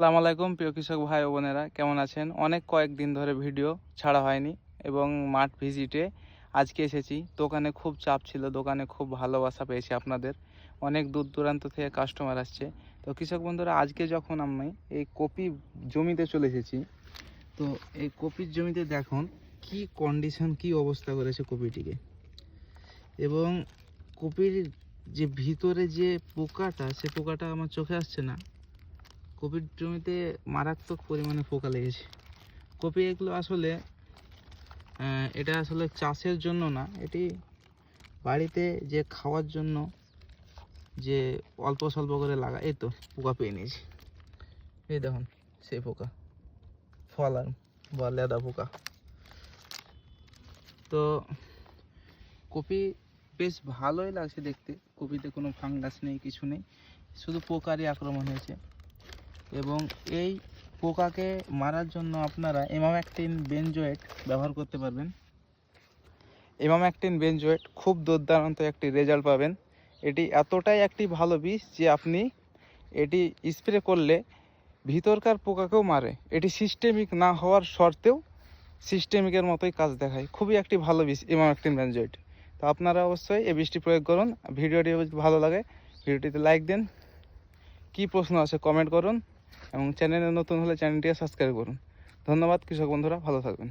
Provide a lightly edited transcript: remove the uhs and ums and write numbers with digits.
আসসালামু আলাইকুম প্রিয় কৃষক ভাই ও বোনেরা, কেমন আছেন? কয়েকদিন ধরে ভিডিও ছাড়া হয়নি এবং মাঠ ভিজিটে আজকে এসেছি। দোকানে খুব চাপ ছিল, দোকানে খুব ভালোবাসা পেয়েছি আপনাদের। অনেক দূর দূরান্ত থেকে কাস্টমার আসছে। তো কৃষক বন্ধুরা, আজকে যখন আমি এই কপি জমিতে চলে এসেছি, তো এই কপির জমিতে দেখুন কি কন্ডিশন, কি অবস্থা করেছে কপিটিকে। এবং কপির যে ভিতরে যে পোকাটা, সে পোকাটা আমার চোখে আসছে না। কপির জমিতে মারাত্মক পরিমাণে পোকা লেগেছে। কপি এগুলো আসলে এটা আসলে চাষের জন্য না, এটি বাড়িতে যে খাওয়ার জন্য যে অল্প স্বল্প করে লাগা। এই তো পোকা পেয়ে নিয়েছি, এই দেখুন সেই পোকা, ফলার বা লেদা পোকা। তো কপি বেশ ভালোই লাগছে দেখতে, কপিতে কোনো ফাঙ্গাস নেই, কিছু নেই, শুধু পোকারই আক্রমণ হয়েছে। এবং এই পোকাকে মারার জন্য আপনারা ইমামেক্টিন বেনজোয়েট ব্যবহার করতে পারবেন। ইমামেক্টিন বেনজোয়েট খুব দুর্দান্ত একটি রেজাল্ট পাবেন। এটি এতটাই একটি ভালো বিষ যে আপনি এটি স্প্রে করলে ভিতরকার পোকাকেও মারে। এটি সিস্টেমিক না হওয়ার শর্তেও সিস্টেমিকের মতোই কাজ দেখায়। খুবই একটি ভালো বিষ ইমামেক্টিন বেনজোয়েট। তো আপনারা অবশ্যই এই বিষটি প্রয়োগ করুন। ভিডিওটি যদি ভালো লাগে ভিডিওটিতে লাইক দিন, কী প্রশ্ন আছে কমেন্ট করুন এবং চ্যানেলে নতুন হলে চ্যানেলটিকে সাবস্ক্রাইব করুন। ধন্যবাদ কৃষক বন্ধুরা, ভালো থাকবেন।